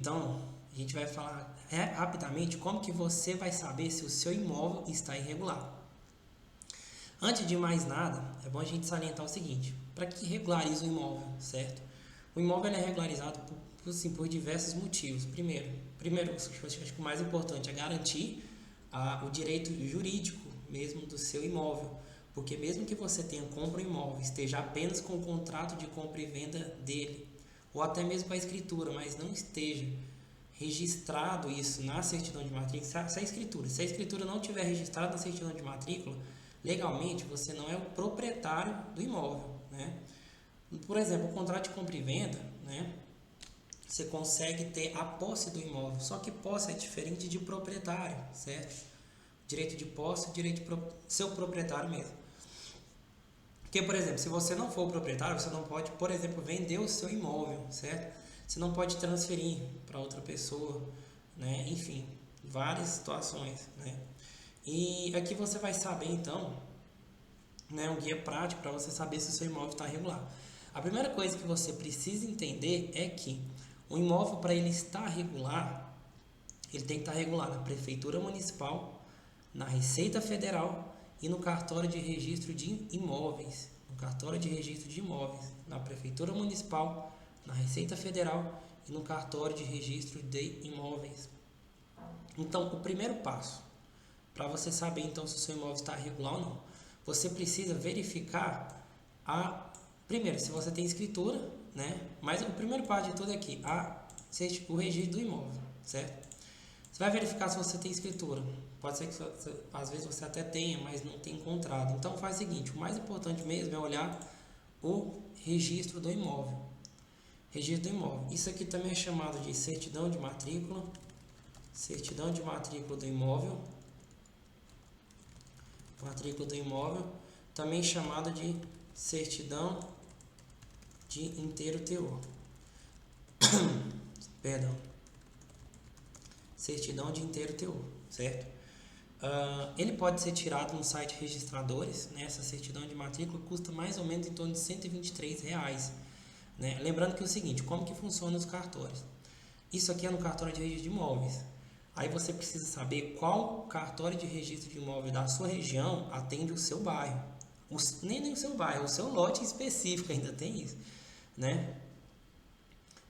Então, a gente vai falar rapidamente como que você vai saber se o seu imóvel está irregular. Antes de mais nada, é bom a gente salientar o seguinte: para que regulariza o imóvel, certo? O imóvel é regularizado por diversos motivos. Primeiro, acho que o mais importante é garantir o direito jurídico mesmo do seu imóvel, porque mesmo que você tenha compra um imóvel, esteja apenas com o contrato de compra e venda dele, ou até mesmo com a escritura, mas não esteja registrado isso na certidão de matrícula, se a escritura não tiver registrada na certidão de matrícula, legalmente você não é o proprietário do imóvel, né? Por exemplo, o contrato de compra e venda, né? Você consegue ter a posse do imóvel, só que posse é diferente de proprietário, certo? Direito de posse, direito de seu proprietário mesmo. Porque, por exemplo, se você não for o proprietário, você não pode, por exemplo, vender o seu imóvel, certo? Você não pode transferir para outra pessoa, né? Enfim, várias situações, né? E aqui você vai saber, então, né, um guia prático para você saber se o seu imóvel está regular. A primeira coisa que você precisa entender é que o imóvel, para ele estar regular, ele tem que estar regular na Prefeitura Municipal, na Receita Federal e no cartório de registro de imóveis. No cartório de registro de imóveis, na Prefeitura Municipal, na Receita Federal e no cartório de registro de imóveis. Então, o primeiro passo para você saber então se o seu imóvel está regular ou não, você precisa verificar primeiro se você tem escritura, né? Mas o primeiro passo de tudo é aqui, o registro do imóvel, certo? Você vai verificar se você tem escritura. Pode ser que às vezes você até tenha, mas não tem encontrado. Então faz o seguinte, o mais importante mesmo é olhar o registro do imóvel. Registro do imóvel. Isso aqui também é chamado de certidão de matrícula. Certidão de matrícula do imóvel. Matrícula do imóvel. Também chamado de certidão de inteiro teor. Perdão. Certidão de inteiro teor, certo? Ele pode ser tirado no site registradores, né? Essa certidão de matrícula custa mais ou menos em torno de R$ 123, né? Lembrando que é o seguinte, como que funciona os cartórios? Isso aqui é no cartório de registro de imóveis. Aí você precisa saber qual cartório de registro de imóvel da sua região atende o seu bairro. Nem o seu bairro, o seu lote específico ainda tem isso, né?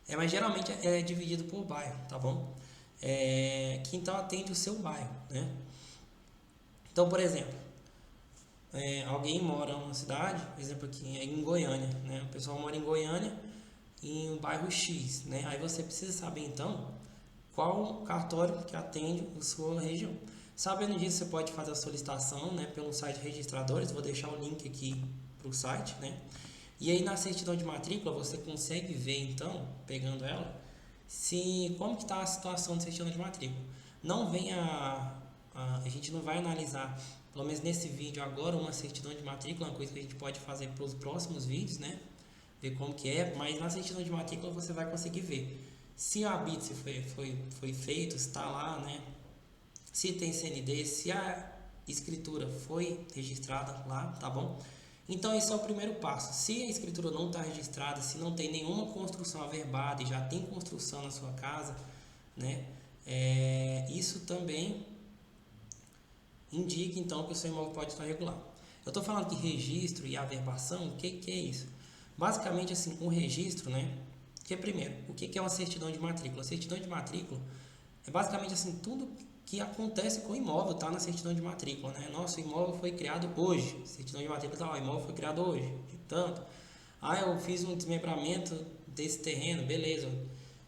Mas geralmente é dividido por bairro, tá bom? Que então atende o seu bairro, né? Então, por exemplo, alguém mora numa cidade, por exemplo aqui em Goiânia, né? O pessoal mora em Goiânia, em um bairro X, né? Aí você precisa saber então qual cartório que atende a sua região. Sabendo disso, você pode fazer a solicitação, né, pelo site registradores, vou deixar o link aqui para o site, né? E aí na certidão de matrícula você consegue ver então, pegando ela, se como que está a situação de certidão de matrícula. Não vem a gente não vai analisar, pelo menos nesse vídeo agora, uma certidão de matrícula, uma coisa que a gente pode fazer para os próximos vídeos, né? Ver como que é, mas na certidão de matrícula você vai conseguir ver se a BITS foi feito, está lá, né? Se tem CND, se a escritura foi registrada lá, tá bom? Então esse é o primeiro passo. Se a escritura não está registrada, se não tem nenhuma construção averbada e já tem construção na sua casa, né? Isso também indica então que o seu imóvel pode estar regular. Eu estou falando que registro e averbação, o que é isso? Basicamente assim, um registro, né? Que primeiro, o que é uma certidão de matrícula? A certidão de matrícula é basicamente assim, tudo que acontece com o imóvel está na certidão de matrícula, né? Nosso imóvel foi criado hoje. Certidão de matrícula tá, o imóvel foi criado hoje, de tanto. Eu fiz um desmembramento desse terreno, beleza.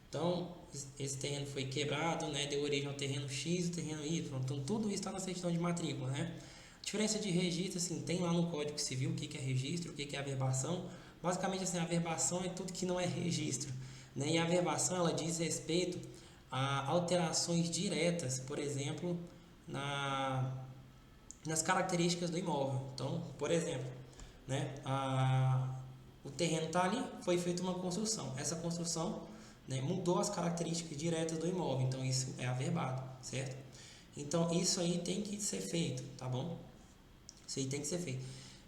Então, esse terreno foi quebrado, né? Deu origem ao terreno X e terreno Y. Então, tudo isso está na certidão de matrícula, né? A diferença de registro, assim, tem lá no Código Civil o que é registro, o que é averbação. Basicamente, assim, a averbação é tudo que não é registro, né? E a averbação, ela diz respeito a alterações diretas, por exemplo, nas características do imóvel. Então, por exemplo, né, o terreno está ali, foi feita uma construção. Essa construção, né, mudou as características diretas do imóvel, então isso é averbado, certo? Então isso aí tem que ser feito, tá bom? Isso aí tem que ser feito.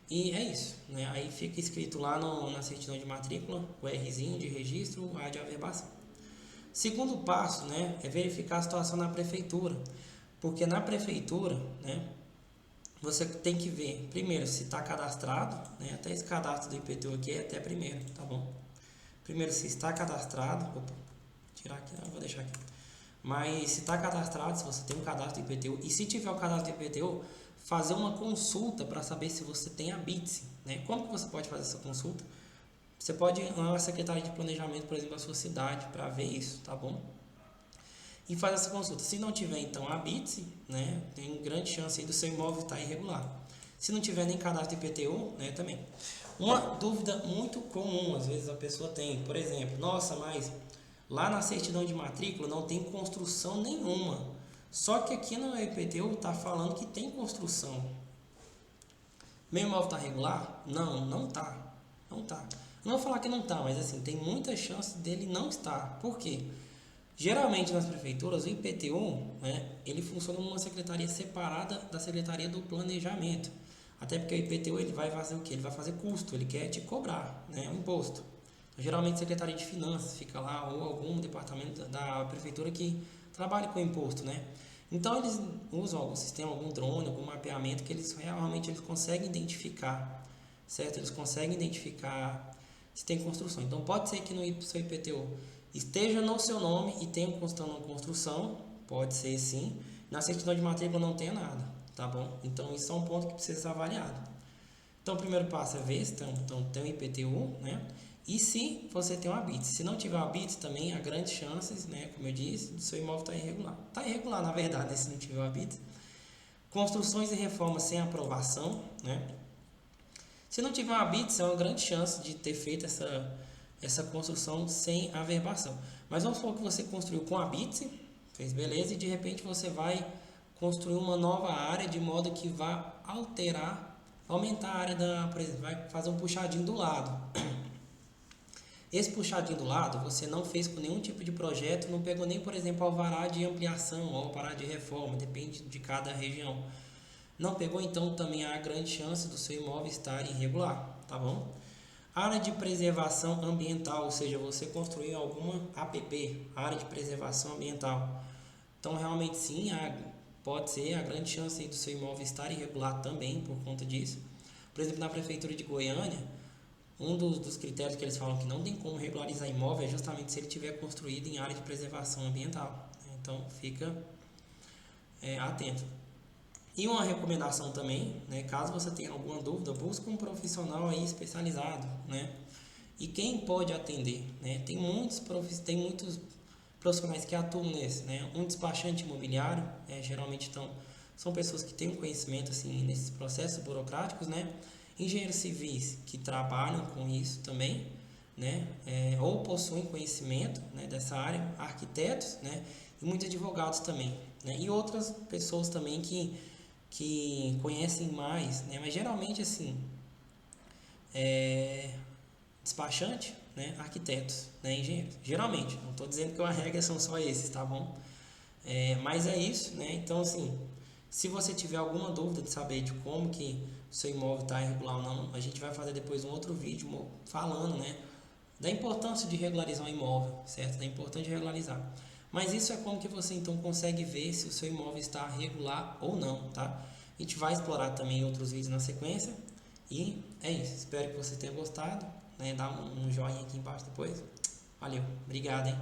E é isso, né? Aí fica escrito lá na certidão de matrícula, o Rzinho de registro, a de averbação. Segundo passo, né, é verificar a situação na prefeitura, porque na prefeitura, né, você tem que ver primeiro se está cadastrado, né, até esse cadastro do IPTU aqui é até primeiro, tá bom? Primeiro se está cadastrado, opa, tirar aqui, não, vou deixar aqui. Mas se está cadastrado, se você tem um cadastro do IPTU, e se tiver o cadastro do IPTU, fazer uma consulta para saber se você tem a BITSE, né? Como que você pode fazer essa consulta? Você pode ir na Secretaria de Planejamento, por exemplo, da sua cidade, para ver isso, tá bom? E fazer essa consulta. Se não tiver, então, a BITSE, né, tem grande chance aí do seu imóvel estar irregular. Se não tiver nem cadastro IPTU, né, também. Uma dúvida muito comum, às vezes a pessoa tem, por exemplo, nossa, mas lá na certidão de matrícula não tem construção nenhuma. Só que aqui no IPTU está falando que tem construção. Meu imóvel está regular? Não, não está. Não está. Não vou falar que não está, mas assim, tem muita chance dele não estar. Por quê? Geralmente nas prefeituras, o IPTU, né, ele funciona numa secretaria separada da Secretaria do Planejamento. Até porque o IPTU ele vai fazer o quê? Ele vai fazer custo, ele quer te cobrar, né, um imposto. Então, geralmente a Secretaria de Finanças fica lá, ou algum departamento da prefeitura que trabalha com imposto, né? Então eles usam algum sistema, algum drone, algum mapeamento que eles realmente conseguem identificar, certo? Eles conseguem identificar se tem construção. Então pode ser que no seu IPTU esteja no seu nome e tenha constando uma construção, pode ser sim. Na certidão de matrícula não tenha nada, tá bom? Então isso é um ponto que precisa ser avaliado. Então o primeiro passo é ver se tem um IPTU, né? E se você tem uma BITS. Se não tiver uma BITS também há grandes chances, né, como eu disse, do seu imóvel estar irregular. Está irregular na verdade, né, se não tiver uma BITS. Construções e reformas sem aprovação, né? Se não tiver uma BITS, é uma grande chance de ter feito essa construção sem averbação. Mas vamos supor que você construiu com a BITS, fez beleza, e de repente você vai construir uma nova área de modo que vá alterar, aumentar a área por exemplo, vai fazer um puxadinho do lado. Esse puxadinho do lado você não fez com nenhum tipo de projeto, não pegou nem, por exemplo, alvará de ampliação ou alvará de reforma, depende de cada região. Não pegou, então também há grande chance do seu imóvel estar irregular, tá bom? Área de preservação ambiental, ou seja, você construiu alguma APP, área de preservação ambiental. Então, realmente sim, pode ser a grande chance aí do seu imóvel estar irregular também por conta disso. Por exemplo, na Prefeitura de Goiânia, um dos critérios que eles falam que não tem como regularizar imóvel é justamente se ele tiver construído em área de preservação ambiental. Então, fica atento. E uma recomendação também, né, caso você tenha alguma dúvida, busque um profissional aí especializado, né? E quem pode atender, né? Tem muitos profissionais que atuam nesse, né? Um despachante imobiliário, geralmente são pessoas que têm um conhecimento assim nesses processos burocráticos, né? Engenheiros civis que trabalham com isso também, né? Ou possuem conhecimento, né, dessa área, arquitetos, né? E muitos advogados também, né? E outras pessoas também que conhecem mais, né? Mas geralmente assim, despachante, né? Arquitetos, né? Engenheiros, geralmente, não estou dizendo que uma regra são só esses, tá bom? Mas é isso, né? Então assim, se você tiver alguma dúvida de saber de como que o seu imóvel está irregular ou não, a gente vai fazer depois um outro vídeo falando, né, da importância de regularizar um imóvel, certo? Da importância de regularizar. Mas isso é como que você então consegue ver se o seu imóvel está regular ou não, tá? A gente vai explorar também outros vídeos na sequência. E é isso. Espero que você tenha gostado, né? Dá um joinha aqui embaixo depois. Valeu. Obrigado, hein?